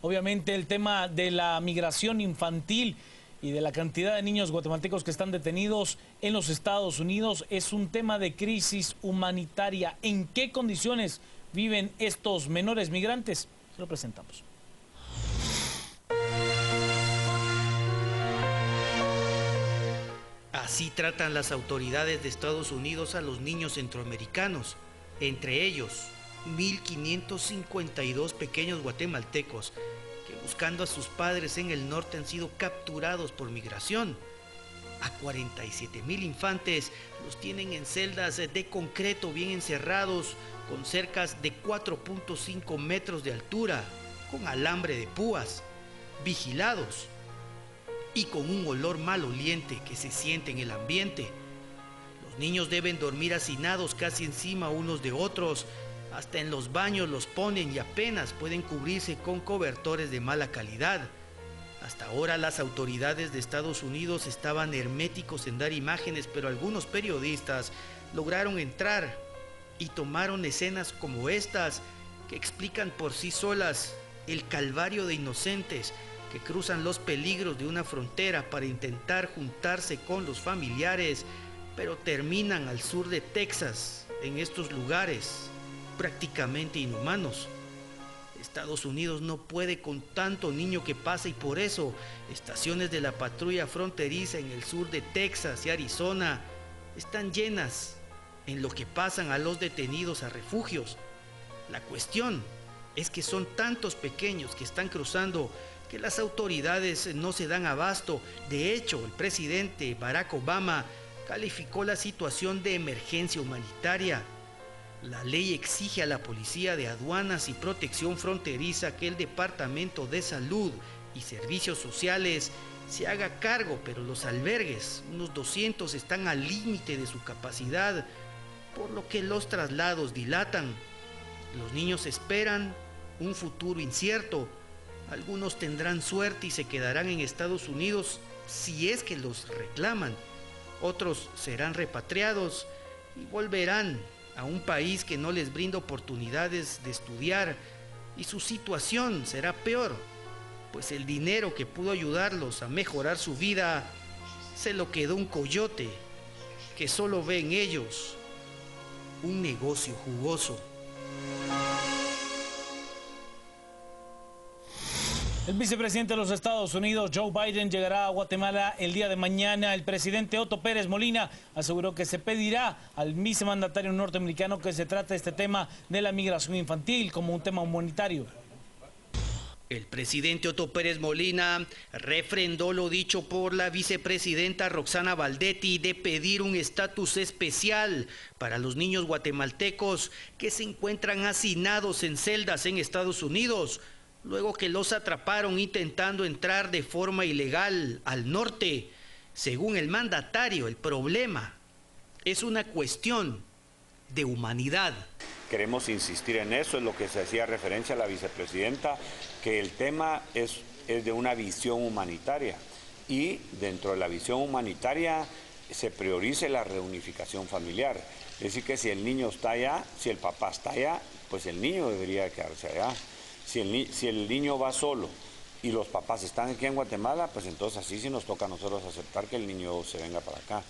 Obviamente el tema de la migración infantil y de la cantidad de niños guatemaltecos que están detenidos en los Estados Unidos es un tema de crisis humanitaria. ¿En qué condiciones viven estos menores migrantes? Se lo presentamos. Así tratan las autoridades de Estados Unidos a los niños centroamericanos, entre ellos 1.552 pequeños guatemaltecos que buscando a sus padres en el norte han sido capturados por migración. A 47.000 infantes los tienen en celdas de concreto bien encerrados, con cercas de 4.5 metros de altura, con alambre de púas, vigilados y con un olor maloliente que se siente en el ambiente. Los niños deben dormir hacinados casi encima unos de otros, hasta en los baños los ponen y apenas pueden cubrirse con cobertores de mala calidad. Hasta ahora las autoridades de Estados Unidos estaban herméticos en dar imágenes, pero algunos periodistas lograron entrar y tomaron escenas como estas que explican por sí solas el calvario de inocentes que cruzan los peligros de una frontera para intentar juntarse con los familiares, pero terminan al sur de Texas, en estos lugares prácticamente inhumanos. Estados Unidos no puede con tanto niño que pasa y por eso estaciones de la patrulla fronteriza en el sur de Texas y Arizona están llenas en lo que pasan a los detenidos a refugios. La cuestión es que son tantos pequeños que están cruzando que las autoridades no se dan abasto. De hecho, el presidente Barack Obama calificó la situación de emergencia humanitaria. La ley exige a la Policía de Aduanas y Protección Fronteriza que el Departamento de Salud y Servicios Sociales se haga cargo, pero los albergues, unos 200, están al límite de su capacidad, por lo que los traslados dilatan. Los niños esperan un futuro incierto. Algunos tendrán suerte y se quedarán en Estados Unidos si es que los reclaman. Otros serán repatriados y volverán a un país que no les brinda oportunidades de estudiar, y su situación será peor, pues el dinero que pudo ayudarlos a mejorar su vida se lo quedó un coyote que solo ve en ellos un negocio jugoso. El vicepresidente de los Estados Unidos, Joe Biden, llegará a Guatemala el día de mañana. El presidente Otto Pérez Molina aseguró que se pedirá al vicemandatario norteamericano que se trate este tema de la migración infantil como un tema humanitario. El presidente Otto Pérez Molina refrendó lo dicho por la vicepresidenta Roxana Valdetti de pedir un estatus especial para los niños guatemaltecos que se encuentran hacinados en celdas en Estados Unidos, luego que los atraparon intentando entrar de forma ilegal al norte. Según el mandatario, el problema es una cuestión de humanidad. Queremos insistir en eso, es lo que se hacía referencia a la vicepresidenta, que el tema es de una visión humanitaria y dentro de la visión humanitaria se priorice la reunificación familiar. Es decir, que si el niño está allá, si el papá está allá, pues el niño debería quedarse allá. Si el niño va solo y los papás están aquí en Guatemala, pues entonces así sí nos toca a nosotros aceptar que el niño se venga para acá.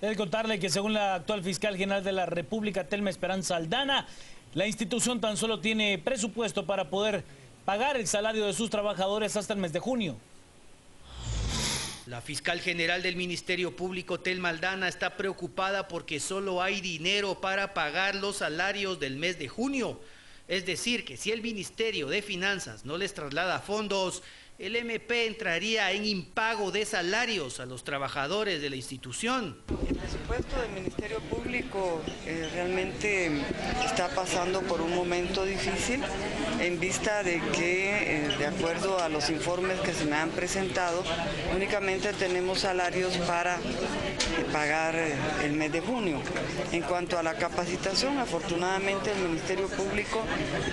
Debe contarle que según la actual fiscal general de la República, Telma Esperanza Aldana, la institución tan solo tiene presupuesto para poder pagar el salario de sus trabajadores hasta el mes de junio. La fiscal general del Ministerio Público, Telma Aldana, está preocupada porque solo hay dinero para pagar los salarios del mes de junio. Es decir, que si el Ministerio de Finanzas no les traslada fondos, el MP entraría en impago de salarios a los trabajadores de la institución. El presupuesto del Ministerio Público realmente está pasando por un momento difícil en vista de que, de acuerdo a los informes que se me han presentado, únicamente tenemos salarios para pagar el mes de junio. En cuanto a la capacitación, afortunadamente el Ministerio Público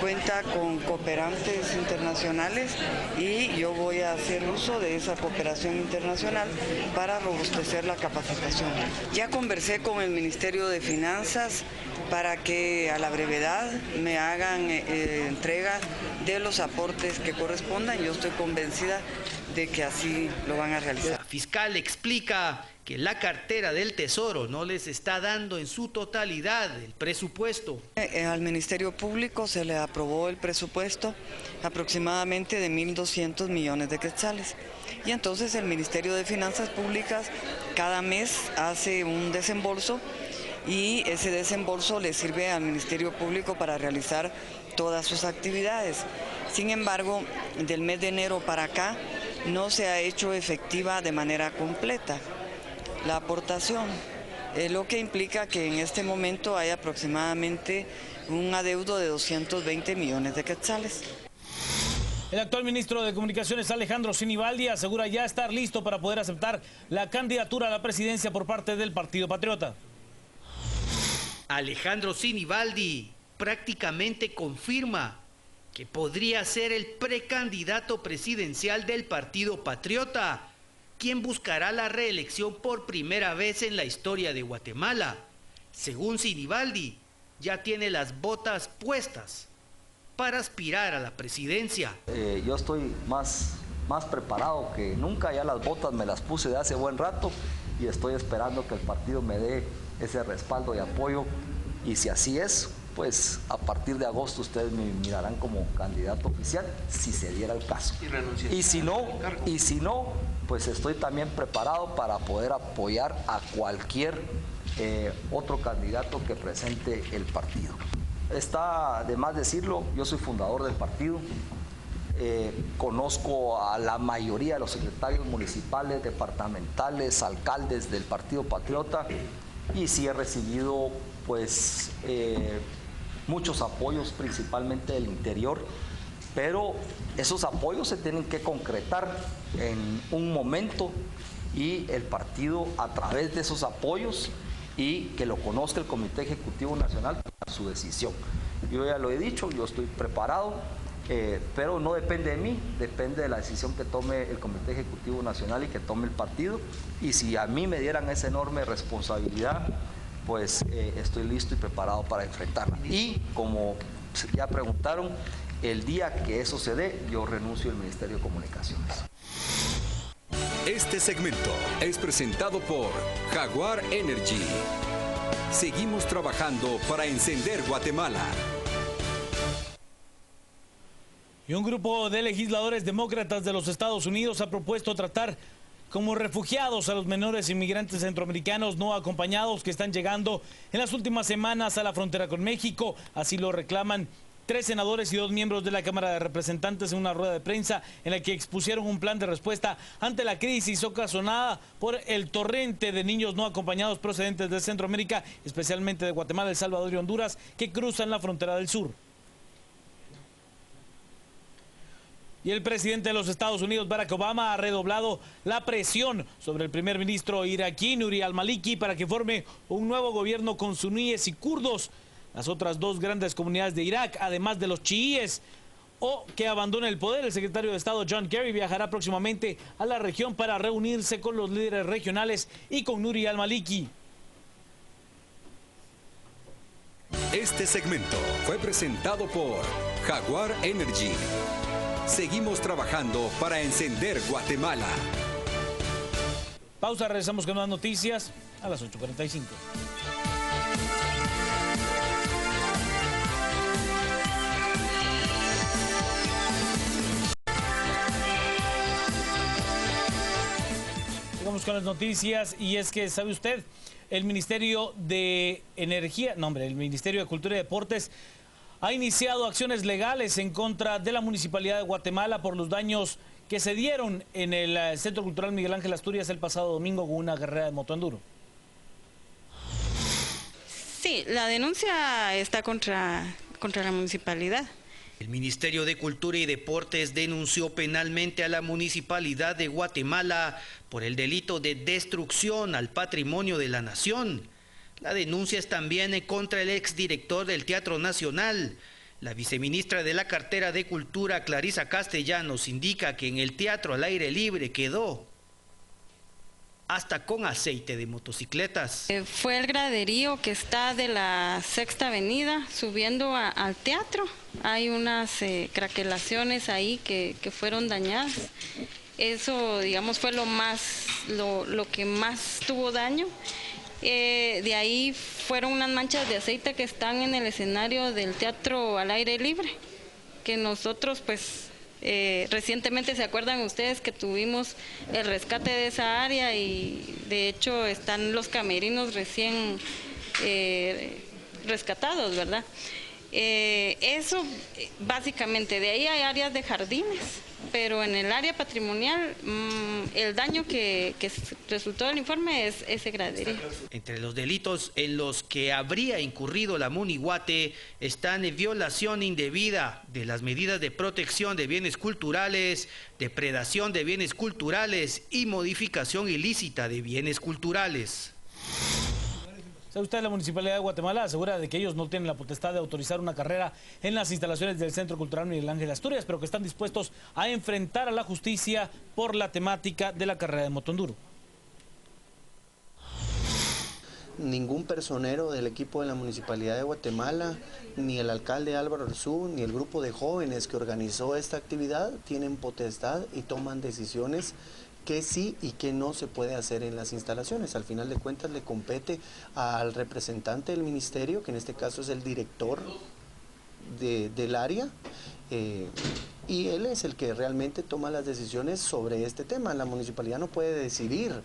cuenta con cooperantes internacionales y yo voy a hacer uso de esa cooperación internacional para robustecer la capacitación. Ya conversé con el Ministerio de Finanzas para que a la brevedad me hagan entrega de los aportes que correspondan. Yo estoy convencida de que así lo van a realizar. La fiscal explica que la cartera del Tesoro no les está dando en su totalidad el presupuesto. Al Ministerio Público se le aprobó el presupuesto aproximadamente de 1.200 millones de quetzales. Y entonces el Ministerio de Finanzas Públicas cada mes hace un desembolso y ese desembolso le sirve al Ministerio Público para realizar todas sus actividades. Sin embargo, del mes de enero para acá no se ha hecho efectiva de manera completa la aportación, lo que implica que en este momento hay aproximadamente un adeudo de 220 millones de quetzales. El actual ministro de Comunicaciones, Alejandro Sinibaldi, asegura ya estar listo para poder aceptar la candidatura a la presidencia por parte del Partido Patriota. Alejandro Sinibaldi prácticamente confirma que podría ser el precandidato presidencial del Partido Patriota, quien buscará la reelección por primera vez en la historia de Guatemala. Según Sinibaldi, ya tiene las botas puestas para aspirar a la presidencia. Yo estoy más preparado que nunca, ya las botas me las puse de hace buen rato y estoy esperando que el partido me dé ese respaldo y apoyo, y si así es, pues a partir de agosto ustedes me mirarán como candidato oficial si se diera el caso. Y si no, pues estoy también preparado para poder apoyar a cualquier otro candidato que presente el partido. Está de más decirlo, yo soy fundador del partido, conozco a la mayoría de los secretarios municipales, departamentales, alcaldes del Partido Patriota, y sí he recibido pues muchos apoyos, principalmente del interior, pero esos apoyos se tienen que concretar en un momento y el partido, a través de esos apoyos y que lo conozca el Comité Ejecutivo Nacional, su decisión. Yo ya lo he dicho, yo estoy preparado, pero no depende de mí, depende de la decisión que tome el Comité Ejecutivo Nacional y que tome el partido, y si a mí me dieran esa enorme responsabilidad, pues estoy listo y preparado para enfrentarla. Y como ya preguntaron, el día que eso se dé, yo renuncio al Ministerio de Comunicaciones. Este segmento es presentado por Jaguar Energy. Seguimos trabajando para encender Guatemala. Y un grupo de legisladores demócratas de los Estados Unidos ha propuesto tratar como refugiados a los menores inmigrantes centroamericanos no acompañados que están llegando en las últimas semanas a la frontera con México. Así lo reclaman 3 senadores y 2 miembros de la Cámara de Representantes en una rueda de prensa en la que expusieron un plan de respuesta ante la crisis ocasionada por el torrente de niños no acompañados procedentes de Centroamérica, especialmente de Guatemala, El Salvador y Honduras, que cruzan la frontera del sur. Y el presidente de los Estados Unidos, Barack Obama, ha redoblado la presión sobre el primer ministro iraquí, Nuri al-Maliki, para que forme un nuevo gobierno con suníes y kurdos, las otras 2 grandes comunidades de Irak, además de los chiíes, o que abandone el poder. El secretario de Estado, John Kerry, viajará próximamente a la región para reunirse con los líderes regionales y con Nuri al-Maliki. Este segmento fue presentado por Jaguar Energy. Seguimos trabajando para encender Guatemala. Pausa, regresamos con más noticias a las 8:45. Vamos con las noticias, y es que, ¿sabe usted? El Ministerio de el Ministerio de Cultura y Deportes ha iniciado acciones legales en contra de la Municipalidad de Guatemala por los daños que se dieron en el Centro Cultural Miguel Ángel Asturias el pasado domingo con una carrera de motoenduro. Sí, la denuncia está contra la municipalidad. El Ministerio de Cultura y Deportes denunció penalmente a la Municipalidad de Guatemala por el delito de destrucción al patrimonio de la nación. La denuncia es también contra el exdirector del Teatro Nacional. La viceministra de la Cartera de Cultura, Clarisa Castellanos, indica que en el teatro al aire libre quedó hasta con aceite de motocicletas. Fue el graderío que está de la Sexta Avenida subiendo al teatro. Hay unas craquelaciones ahí que fueron dañadas. Eso, digamos, fue lo que más tuvo daño. De ahí fueron unas manchas de aceite que están en el escenario del teatro al aire libre, que nosotros pues recientemente, ¿se acuerdan ustedes que tuvimos el rescate de esa área? Y de hecho están los camerinos recién rescatados, ¿verdad? Eso básicamente. De ahí hay áreas de jardines, pero en el área patrimonial el daño que resultó del informe es ese graderío. Entre los delitos en los que habría incurrido la Munihuate están violación indebida de las medidas de protección de bienes culturales, depredación de bienes culturales y modificación ilícita de bienes culturales. ¿Sabe usted? La Municipalidad de Guatemala asegura de que ellos no tienen la potestad de autorizar una carrera en las instalaciones del Centro Cultural Miguel Ángel Asturias, pero que están dispuestos a enfrentar a la justicia por la temática de la carrera de motoenduro. Ningún personero del equipo de la Municipalidad de Guatemala, ni el alcalde Álvaro Arzú, ni el grupo de jóvenes que organizó esta actividad tienen potestad y toman decisiones que sí y que no se puede hacer en las instalaciones. Al final de cuentas le compete al representante del ministerio, que en este caso es el director del área, y él es el que realmente toma las decisiones sobre este tema. La municipalidad no puede decidir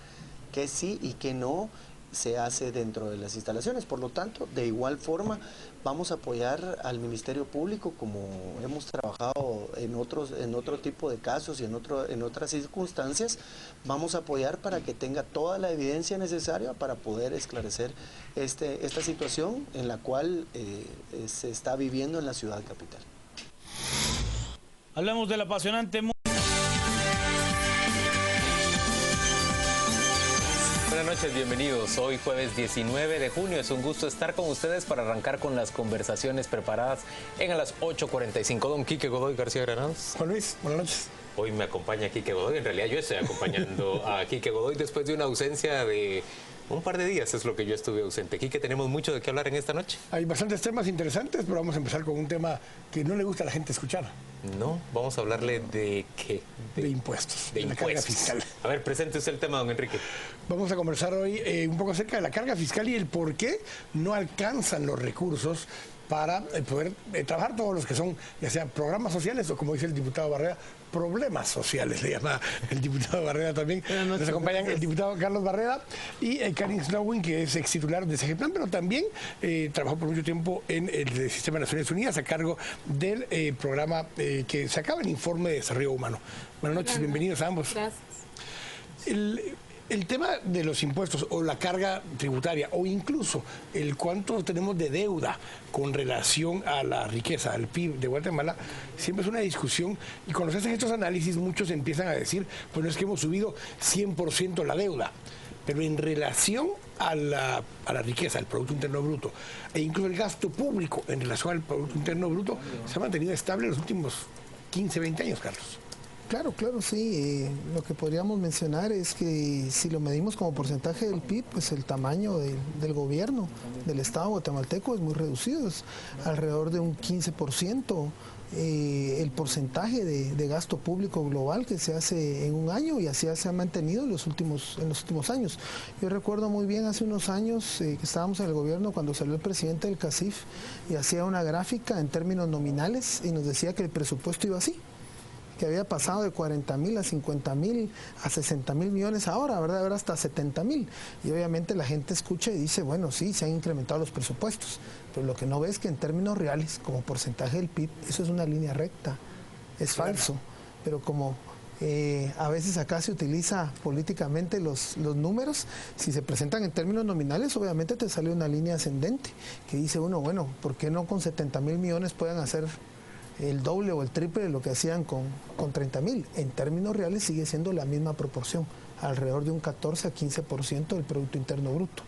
qué sí y qué no se hace dentro de las instalaciones. Por lo tanto, de igual forma, vamos a apoyar al Ministerio Público como hemos trabajado en otro tipo de casos y en otras circunstancias. Vamos a apoyar para que tenga toda la evidencia necesaria para poder esclarecer esta situación en la cual se está viviendo en la ciudad capital. Hablamos del apasionante mundo. Buenas noches, bienvenidos. Hoy jueves 19 de junio es un gusto estar con ustedes para arrancar con las conversaciones preparadas en a las 8:45. Don Quique Godoy García Granados. Juan Luis, buenas noches. Hoy me acompaña Quique Godoy. En realidad yo estoy acompañando a Quique Godoy después de una ausencia de un par de días, es lo que yo estuve ausente. Quique, tenemos mucho de qué hablar en esta noche. Hay bastantes temas interesantes, pero vamos a empezar con un tema que no le gusta a la gente escuchar. No, vamos a hablarle de qué. De impuestos. De la carga fiscal. A ver, presente usted el tema, don Enrique. Vamos a conversar hoy un poco acerca de la carga fiscal y el por qué no alcanzan los recursos para poder trabajar todos los que son, ya sea programas sociales o, como dice el diputado Barrera, problemas sociales, le llama el diputado Barrera también. Nos acompañan el diputado Carlos Barrera y Karin Snowin, que es ex titular de SEGEPLAN, pero también trabajó por mucho tiempo en el Sistema de Naciones Unidas a cargo del programa que sacaba el Informe de Desarrollo Humano. Buenas noches, bienvenidos a ambos. Gracias. El tema de los impuestos o la carga tributaria o incluso el cuánto tenemos de deuda con relación a la riqueza, al PIB de Guatemala, siempre es una discusión y cuando se hacen estos análisis muchos empiezan a decir, pues no es que hemos subido 100% la deuda, pero en relación a la riqueza, al Producto Interno Bruto e incluso el gasto público en relación al Producto Interno Bruto se ha mantenido estable en los últimos 15, 20 años, Carlos. Claro, sí. Lo que podríamos mencionar es que si lo medimos como porcentaje del PIB, pues el tamaño del gobierno, del Estado guatemalteco es muy reducido, es alrededor de un 15%. El porcentaje de gasto público global que se hace en un año y así se ha mantenido en los últimos años. Yo recuerdo muy bien hace unos años que estábamos en el gobierno cuando salió el presidente del CACIF y hacía una gráfica en términos nominales y nos decía que el presupuesto iba así, que había pasado de 40.000 a 50.000 a 60.000 millones ahora, ¿verdad? Ahora hasta 70.000. Y obviamente la gente escucha y dice, bueno, sí, se han incrementado los presupuestos, pero lo que no ve es que en términos reales, como porcentaje del PIB, eso es una línea recta, es falso. Pero como A veces acá se utiliza políticamente los números. Si se presentan en términos nominales, obviamente te sale una línea ascendente que dice uno, bueno, ¿por qué no con 70.000 millones puedan hacer el doble o el triple de lo que hacían con 30.000? En términos reales sigue siendo la misma proporción, alrededor de un 14 a 15% del Producto Interno Bruto.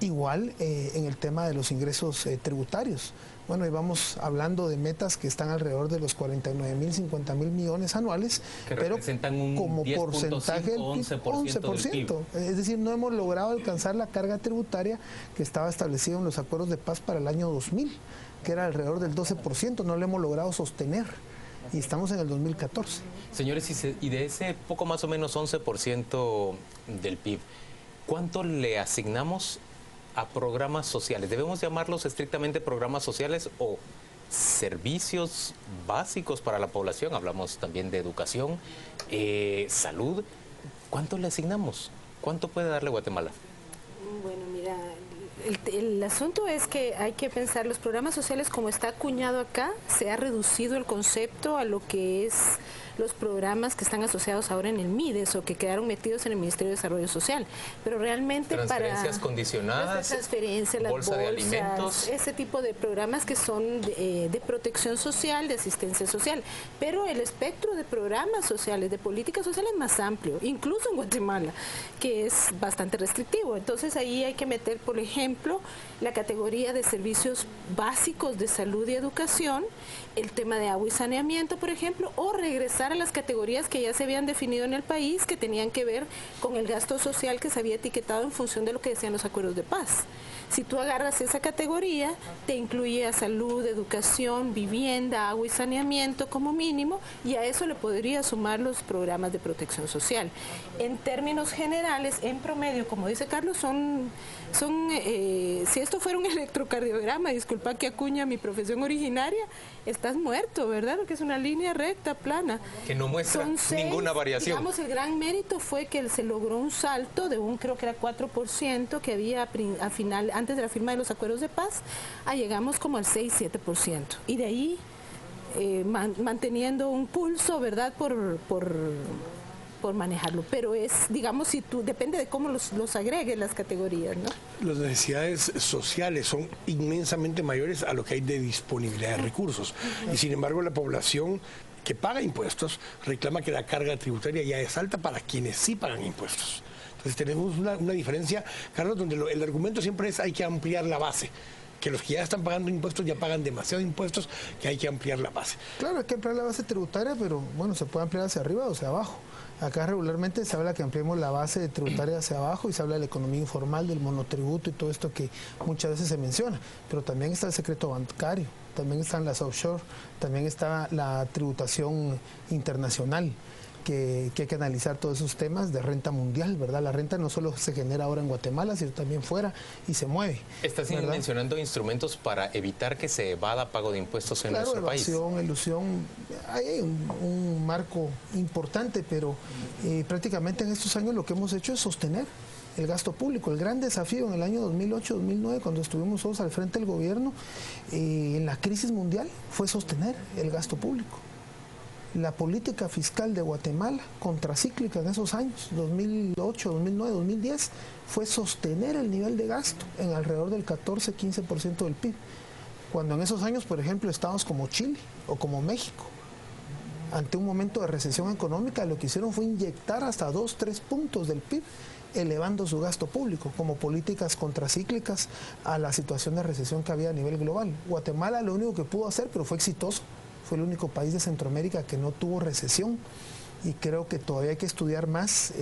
Igual en el tema de los ingresos tributarios. Bueno, y vamos hablando de metas que están alrededor de los 49.000, 50.000 millones anuales, que pero representan un como 10.5, porcentaje del 11% del PIB. Es decir, no hemos logrado alcanzar la carga tributaria que estaba establecida en los acuerdos de paz para el año 2000, que era alrededor del 12%, no lo hemos logrado sostener. Y estamos en el 2014. Señores, y de ese poco más o menos 11% del PIB, ¿cuánto le asignamos a programas sociales? ¿Debemos llamarlos estrictamente programas sociales o servicios básicos para la población? Hablamos también de educación, salud. ¿Cuánto le asignamos? ¿Cuánto puede darle Guatemala? Bueno, mira, el asunto es que hay que pensar, los programas sociales, como está acuñado acá, se ha reducido el concepto a lo que es los programas que están asociados ahora en el MIDES o que quedaron metidos en el Ministerio de Desarrollo Social. Pero realmente transferencias condicionadas, transferencias, las bolsas, de alimentos, ese tipo de programas que son de protección social, de asistencia social. Pero el espectro de programas sociales, de políticas sociales es más amplio, incluso en Guatemala, que es bastante restrictivo. Entonces ahí hay que meter, por ejemplo, la categoría de servicios básicos de salud y educación, el tema de agua y saneamiento, por ejemplo, o regresar a las categorías que ya se habían definido en el país, que tenían que ver con el gasto social que se había etiquetado en función de lo que decían los acuerdos de paz. Si tú agarras esa categoría, te incluye a salud, educación, vivienda, agua y saneamiento como mínimo, y a eso le podría sumar los programas de protección social. En términos generales, en promedio, como dice Carlos, si esto fuera un electrocardiograma, disculpa que acuña mi profesión originaria, estás muerto, ¿verdad? Porque es una línea recta, plana. Que no muestra ninguna variación. Digamos, el gran mérito fue que se logró un salto de creo que era 4% que había antes de la firma de los acuerdos de paz, llegamos como al 6-7%. Y de ahí manteniendo un pulso, ¿verdad? Por manejarlo, pero digamos, depende de cómo los agregues las categorías, ¿no? Las necesidades sociales son inmensamente mayores a lo que hay de disponibilidad de recursos. Y sin embargo, la población que paga impuestos reclama que la carga tributaria ya es alta para quienes sí pagan impuestos. Entonces tenemos una diferencia, Carlos, donde el argumento siempre es hay que ampliar la base. Que los que ya están pagando impuestos ya pagan demasiados impuestos, que hay que ampliar la base. Claro, hay que ampliar la base tributaria, pero bueno, se puede ampliar hacia arriba o hacia abajo. Acá regularmente se habla que ampliemos la base tributaria hacia abajo y se habla de la economía informal, del monotributo y todo esto que muchas veces se menciona. Pero también está el secreto bancario, también están las offshore, también está la tributación internacional. Que hay que analizar todos esos temas de renta mundial, ¿verdad? La renta no solo se genera ahora en Guatemala, sino también fuera y se mueve. Estás mencionando instrumentos para evitar que se evada pago de impuestos en nuestro país. Claro, elusión, hay un marco importante, pero prácticamente en estos años lo que hemos hecho es sostener el gasto público. El gran desafío en el año 2008-2009, cuando estuvimos todos al frente del gobierno, en la crisis mundial, fue sostener el gasto público. La política fiscal de Guatemala, contracíclica en esos años, 2008, 2009, 2010, fue sostener el nivel de gasto en alrededor del 14-15% del PIB. Cuando en esos años, por ejemplo, estados como Chile o como México, ante un momento de recesión económica, lo que hicieron fue inyectar hasta 2-3 puntos del PIB, elevando su gasto público como políticas contracíclicas a la situación de recesión que había a nivel global. Guatemala lo único que pudo hacer, pero fue exitoso, fue el único país de Centroamérica que no tuvo recesión, y creo que todavía hay que estudiar más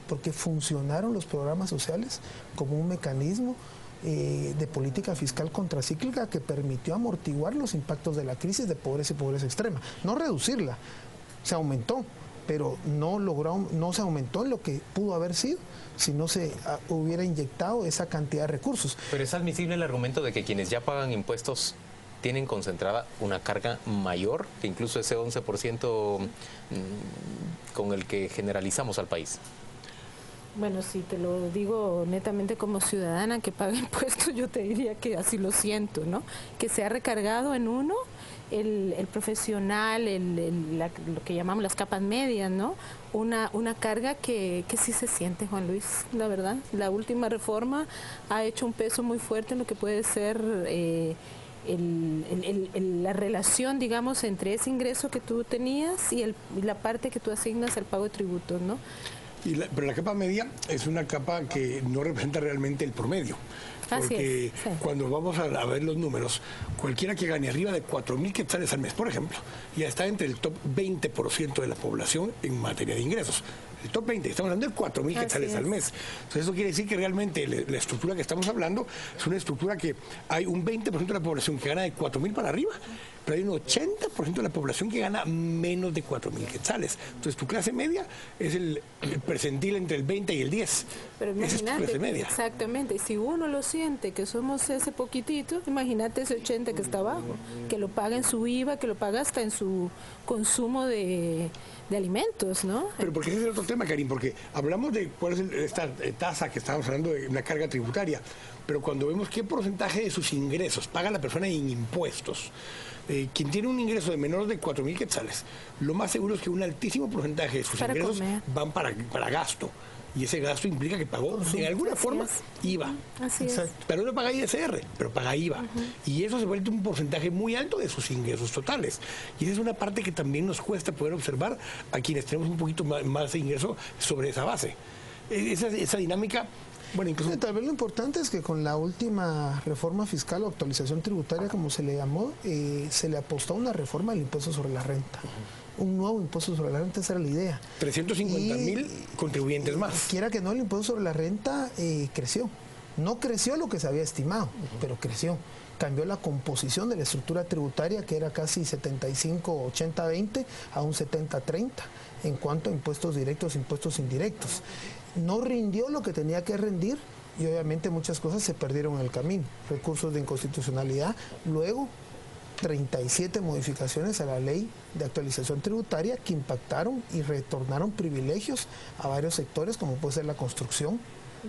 porque funcionaron los programas sociales como un mecanismo de política fiscal contracíclica que permitió amortiguar los impactos de la crisis de pobreza y pobreza extrema. No reducirla, se aumentó, pero no se aumentó en lo que pudo haber sido si no se hubiera inyectado esa cantidad de recursos. Pero es admisible el argumento de que quienes ya pagan impuestos tienen concentrada una carga mayor que incluso ese 11% con el que generalizamos al país. Bueno, si te lo digo netamente como ciudadana que paga impuestos, yo te diría que así lo siento, ¿no? Que se ha recargado en uno el profesional, lo que llamamos las capas medias, ¿no? Una carga que sí se siente, Juan Luis, la verdad. La última reforma ha hecho un peso muy fuerte en lo que puede ser la relación, digamos, entre ese ingreso que tú tenías y la parte que tú asignas al pago de tributos, ¿no? Pero la capa media es una capa que no representa realmente el promedio. Porque cuando vamos a ver los números, cualquiera que gane arriba de 4.000 quetzales al mes, por ejemplo, ya está entre el top 20% de la población en materia de ingresos. El top 20, estamos hablando de 4.000 quetzales al mes. Entonces eso quiere decir que realmente la estructura que estamos hablando es una estructura que hay un 20% de la población que gana de 4.000 para arriba, pero hay un 80% de la población que gana menos de 4.000 quetzales. Entonces tu clase media es el percentil entre el 20 y el 10. Pero imagínate, es tu clase media. Exactamente, si uno lo siente que somos ese poquitito, imagínate ese 80 que está abajo, que lo paga en su IVA, que lo paga hasta en su consumo de alimentos, ¿no? Pero porque ese es el otro tema, Karin, porque hablamos de cuál es esta tasa que estábamos hablando de una carga tributaria, pero cuando vemos qué porcentaje de sus ingresos paga la persona en impuestos, quien tiene un ingreso de menos de 4.000 quetzales, lo más seguro es que un altísimo porcentaje de sus ingresos van para gasto. Y ese gasto implica que pagó de alguna forma IVA. Así es. Pero no paga ISR, pero paga IVA. Y eso se vuelve un porcentaje muy alto de sus ingresos totales. Y esa es una parte que también nos cuesta poder observar a quienes tenemos un poquito más de ingreso sobre esa base. Esa dinámica... Bueno, incluso... Tal vez lo importante es que con la última reforma fiscal o actualización tributaria, como se le llamó, se le apostó a una reforma del impuesto sobre la renta. Un nuevo impuesto sobre la renta, esa era la idea. 350.000 contribuyentes más. Quiera que no, el impuesto sobre la renta creció. No creció lo que se había estimado, pero creció. Cambió la composición de la estructura tributaria, que era casi 75-80-20 a un 70-30 en cuanto a impuestos directos e impuestos indirectos. No rindió lo que tenía que rendir y obviamente muchas cosas se perdieron en el camino. Recursos de inconstitucionalidad, luego 37 modificaciones a la ley de actualización tributaria que impactaron y retornaron privilegios a varios sectores, como puede ser la construcción,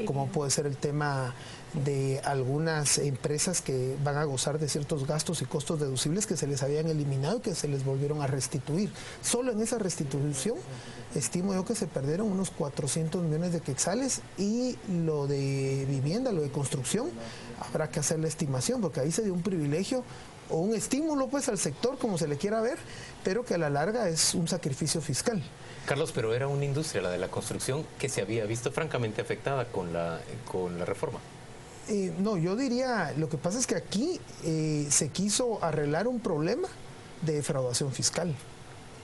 como puede ser el tema de algunas empresas que van a gozar de ciertos gastos y costos deducibles que se les habían eliminado y que se les volvieron a restituir. Solo en esa restitución estimo yo que se perdieron unos 400 millones de quetzales, y lo de vivienda, lo de construcción, habrá que hacer la estimación, porque ahí se dio un privilegio o un estímulo pues al sector, como se le quiera ver, pero que a la larga es un sacrificio fiscal. Carlos, pero era una industria, la de la construcción, que se había visto francamente afectada con la reforma. No, yo diría, lo que pasa es que aquí se quiso arreglar un problema de defraudación fiscal,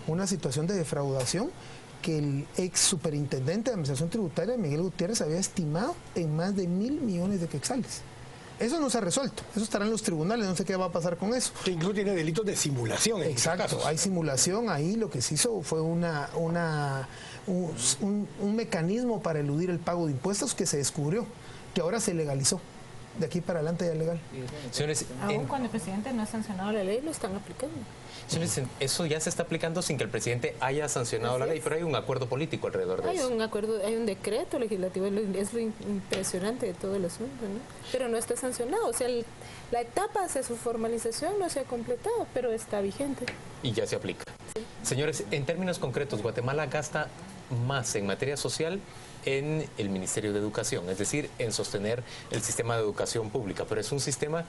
una situación de defraudación que el ex superintendente de administración tributaria, Miguel Gutiérrez, había estimado en más de 1.000 millones de quetzales. Eso no se ha resuelto, eso estará en los tribunales, no sé qué va a pasar con eso. Que incluso tiene delitos de simulación. Exacto, hay simulación ahí, lo que se hizo fue un mecanismo para eludir el pago de impuestos que se descubrió, que ahora se legalizó. De aquí para adelante ya es legal. Señores, aún cuando el presidente no ha sancionado la ley, lo están aplicando. Señores, eso ya se está aplicando sin que el presidente haya sancionado la ley, pero hay un acuerdo político alrededor de eso. Hay un acuerdo, hay un decreto legislativo, es lo impresionante de todo el asunto, ¿no? Pero no está sancionado, o sea, la etapa hacia su formalización no se ha completado, pero está vigente. Y ya se aplica. Sí. Señores, en términos concretos, Guatemala gasta más en materia social en el Ministerio de Educación, es decir, en sostener el sistema de educación pública, pero es un sistema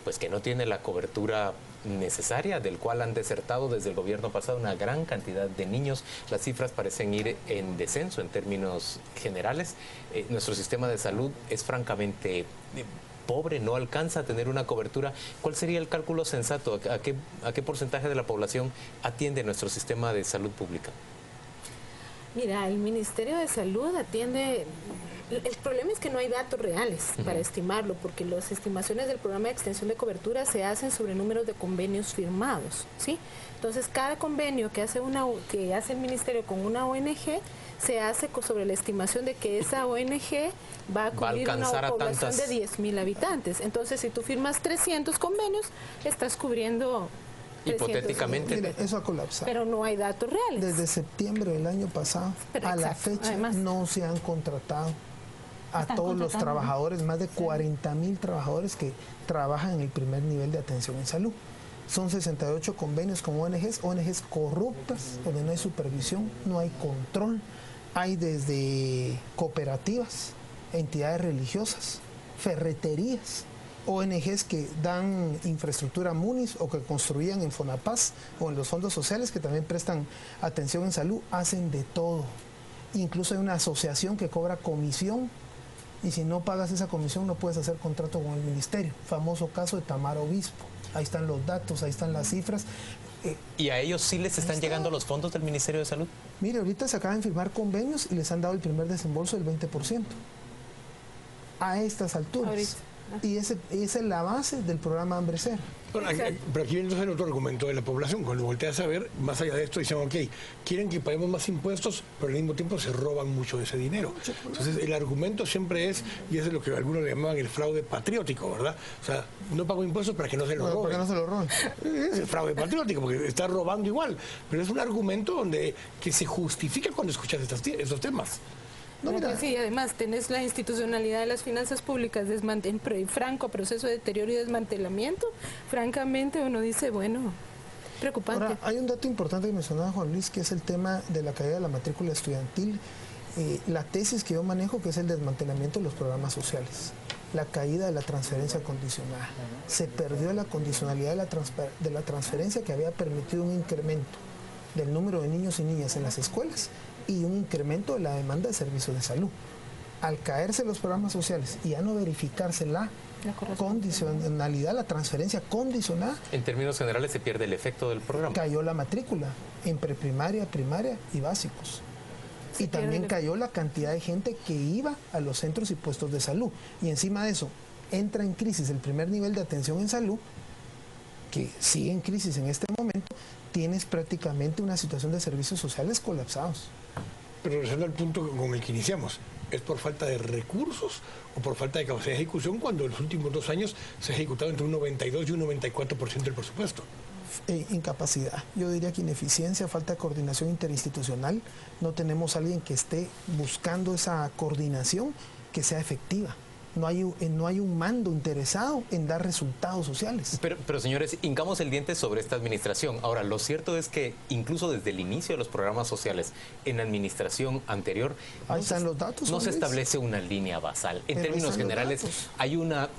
pues que no tiene la cobertura necesaria, del cual han desertado desde el gobierno pasado una gran cantidad de niños. Las cifras parecen ir en descenso en términos generales. Nuestro sistema de salud es francamente pobre, no alcanza a tener una cobertura. ¿Cuál sería el cálculo sensato? ¿A qué porcentaje de la población atiende nuestro sistema de salud pública? Mira, el Ministerio de Salud atiende... El problema es que no hay datos reales para estimarlo, porque las estimaciones del programa de extensión de cobertura se hacen sobre números de convenios firmados, ¿sí? Entonces, cada convenio que hace el Ministerio con una ONG se hace sobre la estimación de que esa ONG va a cubrir una población de 10.000 habitantes. Entonces, si tú firmas 300 convenios, estás cubriendo... Hipotéticamente. Mire, eso ha colapsado. Pero no hay datos reales. Desde septiembre del año pasado a la fecha, además, no se han contratado a todos los trabajadores, más de 40.000 trabajadores que trabajan en el primer nivel de atención en salud. Son 68 convenios con ONGs corruptas, donde no hay supervisión, no hay control. Hay desde cooperativas, entidades religiosas, ferreterías, ONGs que dan infraestructura MUNIS o que construían en FONAPAS o en los fondos sociales que también prestan atención en salud, hacen de todo. Incluso hay una asociación que cobra comisión y si no pagas esa comisión no puedes hacer contrato con el ministerio. Famoso caso de Tamara Obispo. Ahí están los datos, ahí están las cifras. ¿Y a ellos sí les están llegando los fondos del Ministerio de Salud? Mire, ahorita se acaban de firmar convenios y les han dado el primer desembolso del 20%. A estas alturas. Ahorita. Y esa es la base del programa Hambre Cero. Bueno, pero aquí viene entonces el otro argumento de la población. Cuando volteas a ver, más allá de esto, dicen, ok, quieren que paguemos más impuestos, pero al mismo tiempo se roban mucho de ese dinero. Entonces, el argumento siempre es, y eso es lo que algunos le llamaban el fraude patriótico, ¿verdad? O sea, no pago impuestos para que no se lo roben. Para que no se lo roben. Es el fraude patriótico, porque está robando igual. Pero es un argumento que se justifica cuando escuchas estos temas. No, mira. Sí, además tenés la institucionalidad de las finanzas públicas en franco proceso de deterioro y desmantelamiento. Francamente uno dice, bueno, preocupante. Ahora, hay un dato importante que mencionaba Juan Luis, que es el tema de la caída de la matrícula estudiantil. La tesis que yo manejo, que es el desmantelamiento de los programas sociales. La caída de la transferencia condicional. Se perdió la condicionalidad de la transferencia que había permitido un incremento del número de niños y niñas en las escuelas y un incremento de la demanda de servicios de salud. Al caerse los programas sociales y a no verificarse la condicionalidad, la transferencia condicionada. En términos generales se pierde el efecto del programa. Cayó la matrícula en preprimaria, primaria y básicos. Y también cayó la cantidad de gente que iba a los centros y puestos de salud. Y encima de eso, entra en crisis el primer nivel de atención en salud, que sigue en crisis en este momento. Tienes prácticamente una situación de servicios sociales colapsados. Pero regresando al punto con el que iniciamos, ¿es por falta de recursos o por falta de capacidad de ejecución cuando en los últimos 2 años se ha ejecutado entre un 92 y un 94% del presupuesto? Incapacidad. Yo diría que ineficiencia, falta de coordinación interinstitucional. No tenemos a alguien que esté buscando esa coordinación que sea efectiva. No hay un mando interesado en dar resultados sociales. Pero señores, hincamos el diente sobre esta administración. Ahora, lo cierto es que incluso desde el inicio de los programas sociales, en la administración anterior, ahí están los datos, no se establece una línea basal. En términos generales, hay una...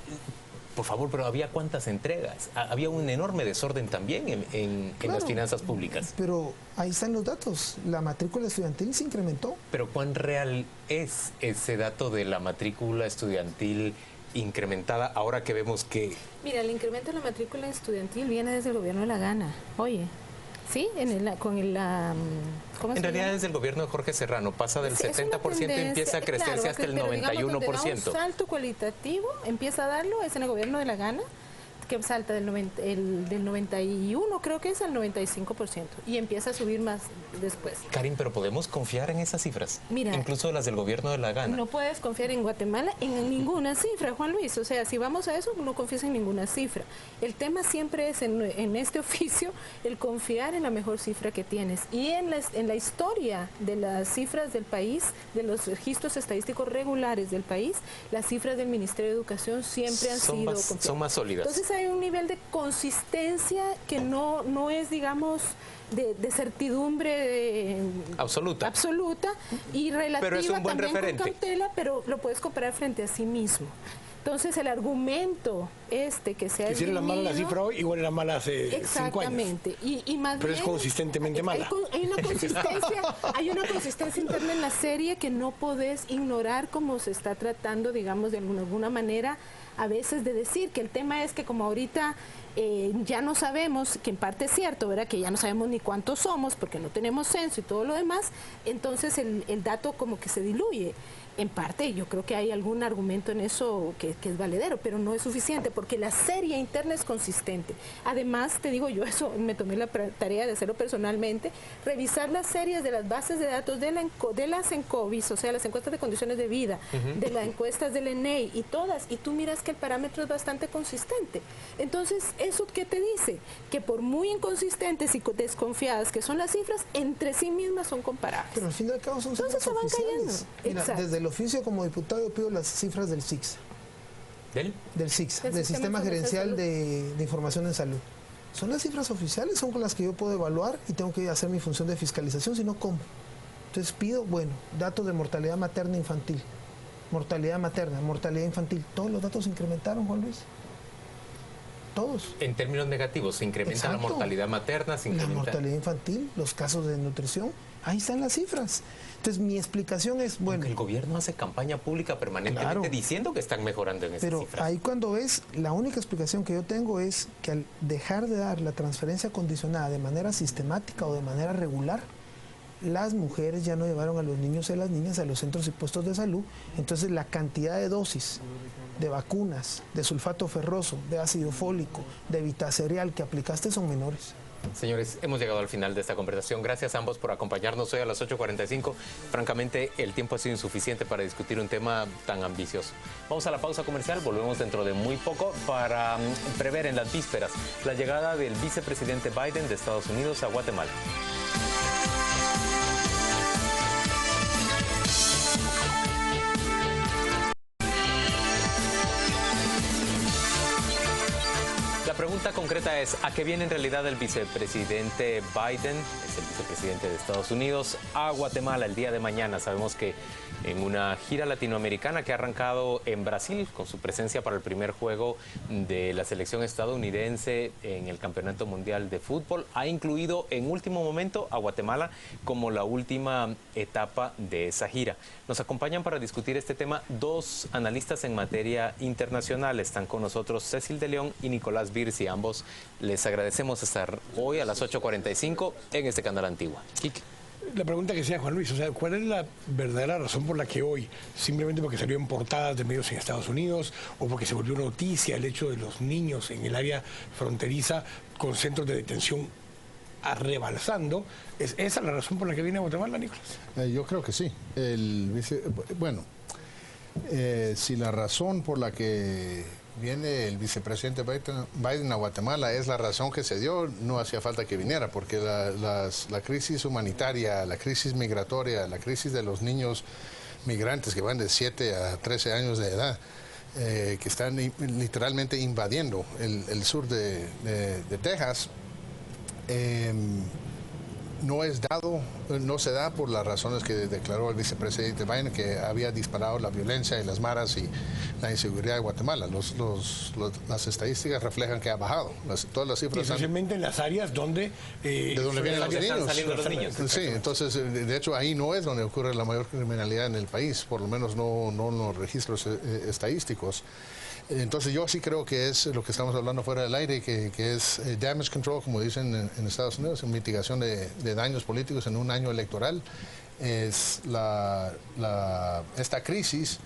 Por favor, pero ¿había cuántas entregas? Había un enorme desorden también en las finanzas públicas. Pero ahí están los datos. La matrícula estudiantil se incrementó. Pero ¿cuán real es ese dato de la matrícula estudiantil incrementada ahora que vemos que... Mira, el incremento de la matrícula estudiantil viene desde el gobierno de la Gana. Oye, ¿sí? En realidad desde el gobierno de Jorge Serrano pasa del 70% y empieza a crecerse hasta el 91%. Digamos, un salto cualitativo empieza a darlo es en el gobierno de la Gana, que salta del 91 creo que es al 95% y empieza a subir más después. Karin, pero ¿podemos confiar en esas cifras? Mira, incluso las del gobierno de la Gana. No puedes confiar en Guatemala en ninguna cifra, Juan Luis. O sea, si vamos a eso, no confíes en ninguna cifra. El tema siempre es en este oficio el confiar en la mejor cifra que tienes. Y en la historia de las cifras del país, de los registros estadísticos regulares del país, las cifras del Ministerio de Educación siempre han sido confiables. Son más sólidas. Entonces hay un nivel de consistencia que no es, digamos, de certidumbre absoluta y relativa, pero es un buen también referente. con cautela, pero lo puedes comparar frente a sí mismo. Entonces el argumento que se ha era mala la cifra hoy, igual era mala hace 5 años. Exactamente. Y más pero bien, es consistentemente mala. Hay una consistencia interna en la serie que no podés ignorar, como se está tratando, digamos, de alguna manera a veces de decir que el tema es que como ahorita ya no sabemos, que en parte es cierto, ¿verdad? Que ya no sabemos ni cuántos somos porque no tenemos censo y todo lo demás, entonces el dato como que se diluye. En parte, yo creo que hay algún argumento en eso que es valedero, pero no es suficiente porque la serie interna es consistente. Además, te digo yo, eso me tomé la tarea de hacerlo personalmente, revisar las series de las bases de datos de las ENCOVIS, o sea, las encuestas de condiciones de vida, de las encuestas del ENEI y todas, y tú miras que el parámetro es bastante consistente. Entonces, ¿eso qué te dice? Que por muy inconsistentes y desconfiadas que son las cifras, entre sí mismas son comparables. Pero al fin y al cabo son cifras oficiales. Mira, desde el oficio como diputado yo pido las cifras del SIGSA. ¿Del SIGSA, del Sistema Gerencial de Información en Salud. Son las cifras oficiales, son con las que yo puedo evaluar y tengo que hacer mi función de fiscalización, si no, ¿cómo? Entonces pido, bueno, datos de mortalidad materna infantil, mortalidad materna, mortalidad infantil, todos los datos se incrementaron, Juan Luis. Todos. En términos negativos, se incrementa la mortalidad materna, se incrementa la mortalidad infantil, los casos de desnutrición, ahí están las cifras. Entonces mi explicación es, bueno... Porque el gobierno hace campaña pública permanentemente diciendo que están mejorando en esas cifras. Pero ahí cuando ves, la única explicación que yo tengo es que al dejar de dar la transferencia condicionada de manera sistemática o de manera regular, las mujeres ya no llevaron a los niños y a las niñas a los centros y puestos de salud, entonces la cantidad de dosis de vacunas, de sulfato ferroso, de ácido fólico, de vitacerial que aplicaste son menores. Señores, hemos llegado al final de esta conversación. Gracias a ambos por acompañarnos hoy a las 8:45. Francamente, el tiempo ha sido insuficiente para discutir un tema tan ambicioso. Vamos a la pausa comercial, volvemos dentro de muy poco para prever en las vísperas la llegada del vicepresidente Biden de Estados Unidos a Guatemala. La pregunta concreta es, ¿a qué viene en realidad el vicepresidente Biden, es el vicepresidente de Estados Unidos, a Guatemala el día de mañana? Sabemos que en una gira latinoamericana que ha arrancado en Brasil con su presencia para el primer juego de la selección estadounidense en el Campeonato Mundial de Fútbol, ha incluido en último momento a Guatemala como la última etapa de esa gira. Nos acompañan para discutir este tema dos analistas en materia internacional. Están con nosotros Cecil de León y Nicolás Virsi. Ambos les agradecemos estar hoy a las 8:45 en este canal Antigua. Quique. La pregunta que sea Juan Luis, o sea, ¿cuál es la verdadera razón por la que hoy, simplemente porque salió en portadas de medios en Estados Unidos o porque se volvió noticia el hecho de los niños en el área fronteriza con centros de detención rebalsando, ¿es esa la razón por la que viene a Guatemala, Nicolás? Yo creo que sí. Si la razón por la que viene el vicepresidente Biden a Guatemala es la razón que se dio, no hacía falta que viniera, porque la crisis humanitaria, la crisis migratoria, la crisis de los niños migrantes que van de 7 a 13 años de edad, que están literalmente invadiendo el sur de Texas, no se da por las razones que declaró el vicepresidente Biden, que había disparado la violencia y las maras y la inseguridad de Guatemala. Las estadísticas reflejan que ha bajado. Todas las cifras. Especialmente en las áreas donde de donde vienen los niños. Sí, entonces, de hecho, ahí no es donde ocurre la mayor criminalidad en el país, por lo menos no en los registros estadísticos. Entonces yo sí creo que es lo que estamos hablando fuera del aire, que es damage control, como dicen en Estados Unidos, mitigación de daños políticos en un año electoral. Es esta crisis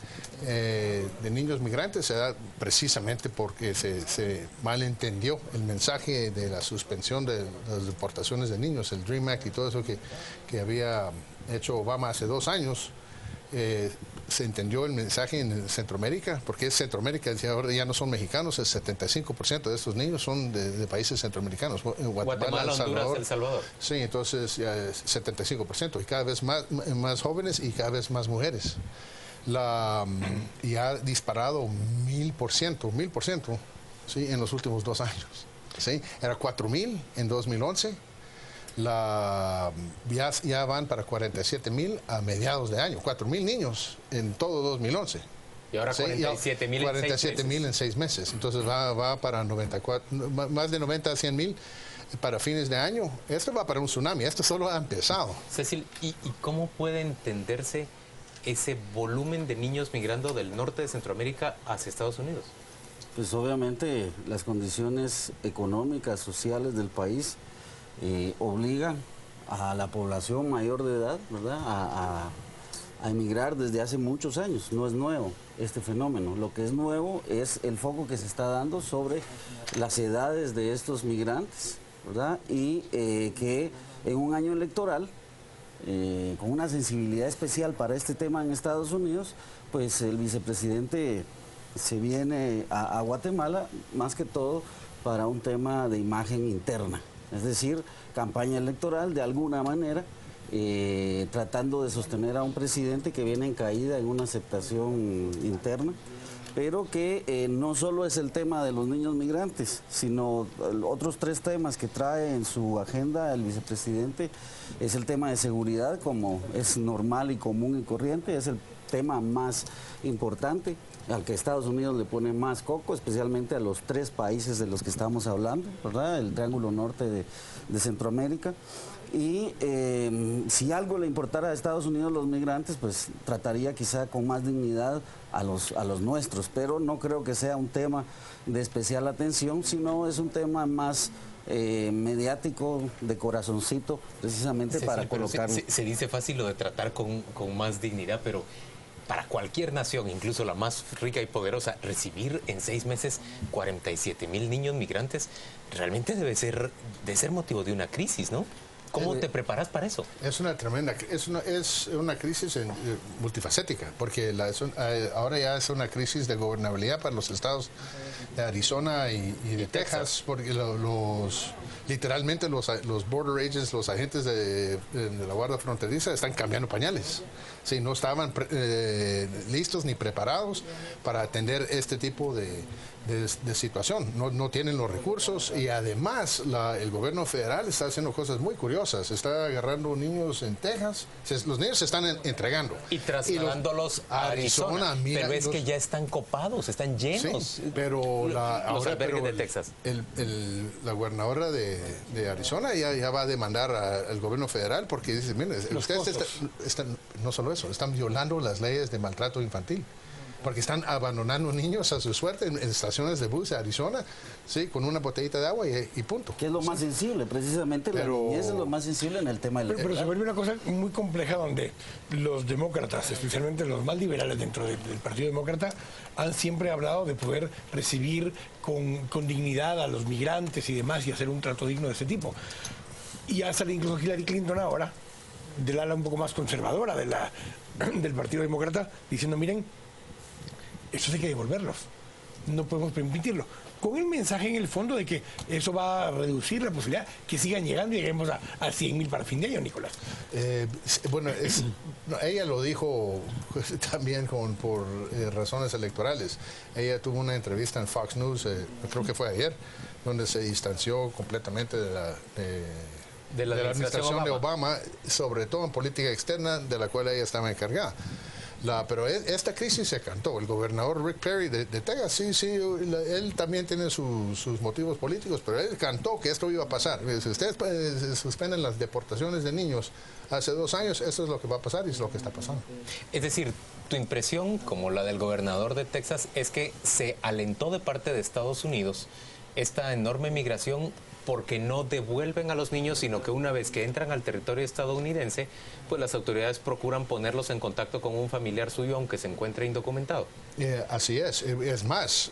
de niños migrantes se da precisamente porque se malentendió el mensaje de la suspensión de las deportaciones de niños, el DREAM Act y todo eso que había hecho Obama hace 2 años. Se entendió el mensaje en Centroamérica, porque es Centroamérica, ahora ya no son mexicanos, el 75% de estos niños son de países centroamericanos, Guatemala, Honduras, El Salvador. Sí, entonces ya 75%, y cada vez más jóvenes y cada vez más mujeres. Y ha disparado 1000%, ¿sí? En los últimos 2 años. ¿Sí? Era 4,000 en 2011. Ya van para 47,000 a mediados de año, 4,000 niños en todo 2011. Y ahora 47,000 en 6 meses. Entonces va para 94, más de 90 a 100,000 para fines de año. Esto va para un tsunami, esto solo ha empezado. Cecil, ¿y cómo puede entenderse ese volumen de niños migrando del norte de Centroamérica hacia Estados Unidos? Pues obviamente las condiciones económicas, sociales del país obligan a la población mayor de edad, ¿verdad?, a emigrar desde hace muchos años. No es nuevo este fenómeno. Lo que es nuevo es el foco que se está dando sobre las edades de estos migrantes, ¿verdad?, y que en un año electoral, con una sensibilidad especial para este tema en Estados Unidos, pues el vicepresidente se viene a Guatemala más que todo para un tema de imagen interna. Es decir, campaña electoral de alguna manera, tratando de sostener a un presidente que viene en caída en una aceptación interna, pero que no solo es el tema de los niños migrantes, sino otros 3 temas que trae en su agenda el vicepresidente. Es el tema de seguridad, como es normal y común y corriente, es el tema más importante, al que Estados Unidos le pone más coco, especialmente a los 3 países de los que estamos hablando, ¿verdad? El Triángulo Norte de Centroamérica. Y si algo le importara a Estados Unidos los migrantes, pues trataría quizá con más dignidad a los nuestros, pero no creo que sea un tema de especial atención, sino es un tema más mediático, de corazoncito, precisamente para colocar... Se dice fácil lo de tratar con más dignidad, pero para cualquier nación, incluso la más rica y poderosa, recibir en 6 meses 47,000 niños migrantes realmente debe ser motivo de una crisis, ¿no? ¿Cómo te preparas para eso? Es una tremenda, es una crisis multifacética, porque ahora ya es una crisis de gobernabilidad para los estados de Arizona y de Texas, porque literalmente los border agents, los agentes de la Guardia Fronteriza están cambiando pañales. Sí, no estaban listos ni preparados para atender este tipo de situación. No tienen los recursos y además el gobierno federal está haciendo cosas muy curiosas. Está agarrando niños en Texas. Los niños se están entregando. Y trasladándolos a Arizona. Pero es que ya están copados, están llenos. Sí, pero los albergues de Texas. La gobernadora de Arizona ya va a demandar al gobierno federal porque dice, miren, ustedes están, no solo eso, están violando las leyes de maltrato infantil. Porque están abandonando niños a su suerte en estaciones de bus de Arizona, sí, con una botellita de agua y punto. Que es lo más sensible, precisamente la niñez es lo más sensible en el tema del... Pero se vuelve una cosa muy compleja donde los demócratas, especialmente los más liberales dentro del Partido Demócrata, han siempre hablado de poder recibir con dignidad a los migrantes y demás y hacer un trato digno de ese tipo. Y ha salido incluso Hillary Clinton ahora, del ala un poco más conservadora del Partido Demócrata, diciendo, miren, eso hay que devolverlos, no podemos permitirlo. Con el mensaje en el fondo de que eso va a reducir la posibilidad que sigan llegando y lleguemos a 100,000 para fin de año, Nicolás. Bueno, ella lo dijo también por razones electorales. Ella tuvo una entrevista en Fox News, creo que fue ayer, donde se distanció completamente de la administración de Obama, sobre todo en política externa, de la cual ella estaba encargada. Pero esta crisis se cantó. El gobernador Rick Perry de Texas, sí, él también tiene sus motivos políticos, pero él cantó que esto iba a pasar. Si ustedes suspenden las deportaciones de niños hace 2 años, esto es lo que va a pasar y es lo que está pasando. Es decir, tu impresión, como la del gobernador de Texas, es que se alentó de parte de Estados Unidos esta enorme migración porque no devuelven a los niños, sino que una vez que entran al territorio estadounidense, pues las autoridades procuran ponerlos en contacto con un familiar suyo, aunque se encuentre indocumentado. Así es. Es más,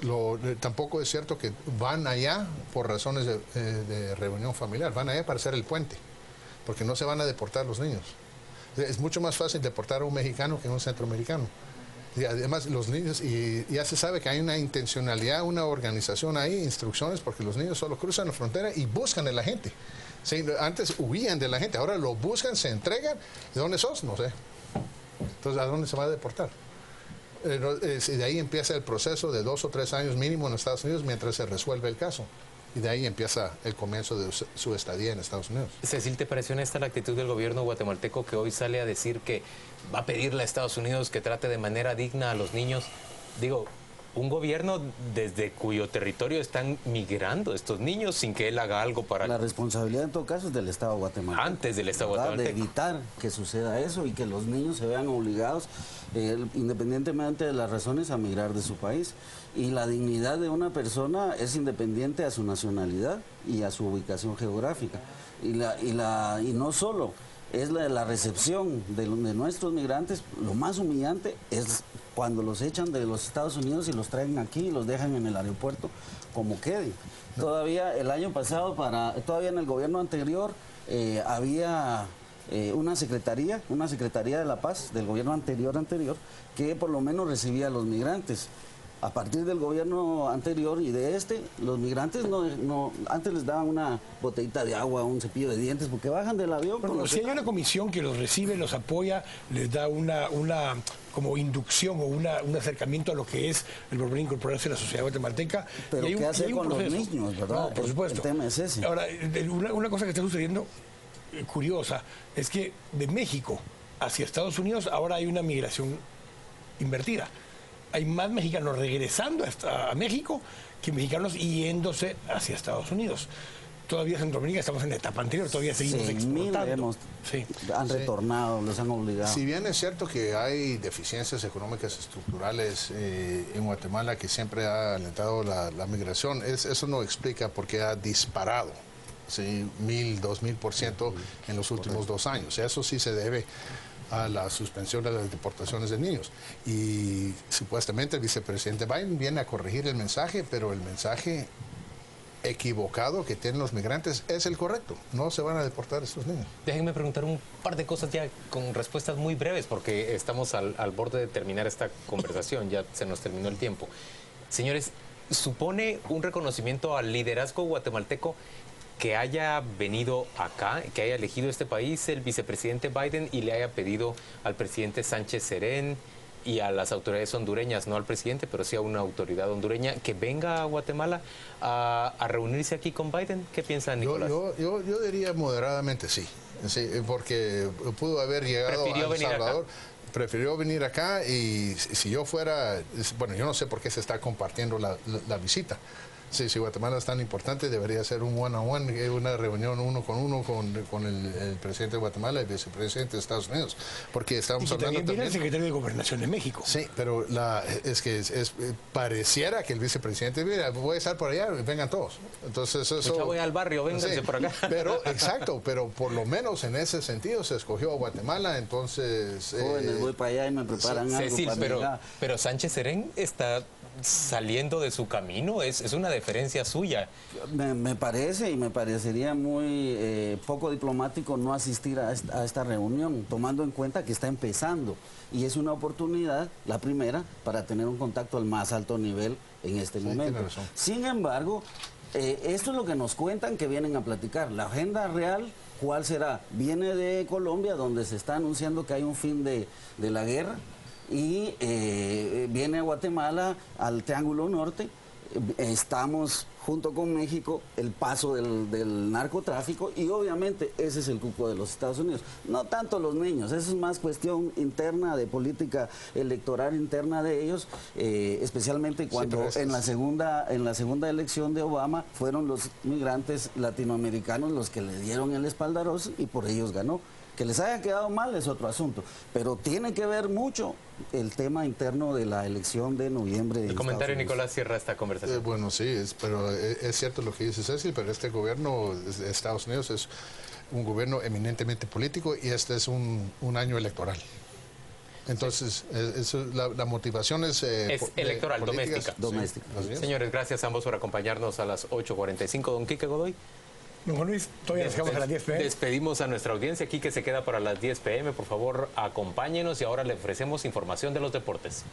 tampoco es cierto que van allá por razones de reunión familiar, van allá para hacer el puente, porque no se van a deportar los niños. Es mucho más fácil deportar a un mexicano que a un centroamericano. Y además los niños, y ya se sabe que hay una intencionalidad, una organización ahí, instrucciones, porque los niños solo cruzan la frontera y buscan a la gente. Sí, antes huían de la gente, ahora lo buscan, se entregan. ¿De dónde sos? No sé. Entonces, ¿a dónde se va a deportar? De ahí empieza el proceso de 2 o 3 años mínimo en Estados Unidos mientras se resuelve el caso. Y de ahí empieza el comienzo de su estadía en Estados Unidos. Cecil, ¿te pareció honesta la actitud del gobierno guatemalteco que hoy sale a decir que va a pedirle a Estados Unidos que trate de manera digna a los niños? Digo, un gobierno desde cuyo territorio están migrando estos niños sin que él haga algo para... La responsabilidad en todo caso es del Estado guatemalteco. Antes del Estado guatemalteco. De evitar que suceda eso y que los niños se vean obligados, independientemente de las razones, a migrar de su país. Y la dignidad de una persona es independiente a su nacionalidad y a su ubicación geográfica. Y no solo es la recepción de nuestros migrantes, lo más humillante es cuando los echan de los Estados Unidos y los traen aquí y los dejan en el aeropuerto como queden. Todavía el año pasado, todavía en el gobierno anterior, había una secretaría de la paz del gobierno anterior, que por lo menos recibía a los migrantes. A partir del gobierno anterior y de los migrantes antes les daban una botellita de agua, un cepillo de dientes, porque bajan del avión. Bueno, si hay una comisión que los recibe, los apoya, les da una como inducción o un acercamiento a lo que es el volver a incorporarse a la sociedad guatemalteca. Pero ¿qué hacer con los niños, verdad? No, por supuesto. El tema es ese. Ahora, una cosa que está sucediendo curiosa es que de México hacia Estados Unidos ahora hay una migración invertida. Hay más mexicanos regresando a México que mexicanos yéndose hacia Estados Unidos. Todavía Centroamérica estamos en la etapa anterior, todavía seguimos exportando. Han retornado, los han obligado. Si bien es cierto que hay deficiencias económicas estructurales en Guatemala que siempre ha alentado la migración, eso no explica por qué ha disparado 1,000, 2,000% en los últimos 2 años. Eso sí se debe a la suspensión de las deportaciones de niños. Y supuestamente el vicepresidente Biden viene a corregir el mensaje, pero el mensaje equivocado que tienen los migrantes es el correcto. No se van a deportar estos niños. Déjenme preguntar un par de cosas ya con respuestas muy breves, porque estamos al borde de terminar esta conversación, ya se nos terminó el tiempo. Señores, ¿supone un reconocimiento al liderazgo guatemalteco que haya venido acá, que haya elegido este país el vicepresidente Biden y le haya pedido al presidente Sánchez Serén y a las autoridades hondureñas, no al presidente, pero sí a una autoridad hondureña, que venga a Guatemala a reunirse aquí con Biden? ¿Qué piensa Nicolás? Yo diría moderadamente sí, porque pudo haber llegado a El Salvador. Prefirió venir acá, y si yo fuera, bueno, yo no sé por qué se está compartiendo la visita. Sí, si Guatemala es tan importante, debería ser un one-on-one, una reunión uno con el presidente de Guatemala y el vicepresidente de Estados Unidos. Porque estamos hablando también el secretario de Gobernación de México. Sí, pero pareciera que el vicepresidente, mira, voy a estar por allá, vengan todos. Entonces eso... Ya voy al barrio, vénganse por acá. Pero, exacto, pero por lo menos en ese sentido se escogió a Guatemala, entonces... Jóvenes, voy para allá y me preparan Cecil, algo pero Sánchez Serén está saliendo de su camino, es una deferencia suya. Me parece, y me parecería muy poco diplomático no asistir a esta reunión, tomando en cuenta que está empezando y es una oportunidad, la primera, para tener un contacto al más alto nivel en este momento. Sin embargo, esto es lo que nos cuentan que vienen a platicar. La agenda real, ¿cuál será? Viene de Colombia, donde se está anunciando que hay un fin de la guerra, y viene a Guatemala, al Triángulo Norte. Estamos junto con México, el paso del narcotráfico, y obviamente ese es el cuco de los Estados Unidos. No tanto los niños, eso es más cuestión interna, de política electoral interna de ellos, especialmente cuando en la segunda elección de Obama fueron los migrantes latinoamericanos los que le dieron el espaldarazo y por ellos ganó. Que les haya quedado mal es otro asunto, pero tiene que ver mucho el tema interno de la elección de noviembre. El comentario, Nicolás, cierra esta conversación. Bueno, sí, pero es cierto lo que dice Cecil, pero este gobierno de Estados Unidos es un gobierno eminentemente político y este es un año electoral. Entonces, la motivación es electoral, doméstica. Sí. Señores, gracias a ambos por acompañarnos a las 8:45. Don Quique Godoy. Don Juan Luis, todavía nos quedamos a las 10 p.m. Despedimos a nuestra audiencia. Quique se queda para las 10 p.m. Por favor, acompáñenos y ahora le ofrecemos información de los deportes.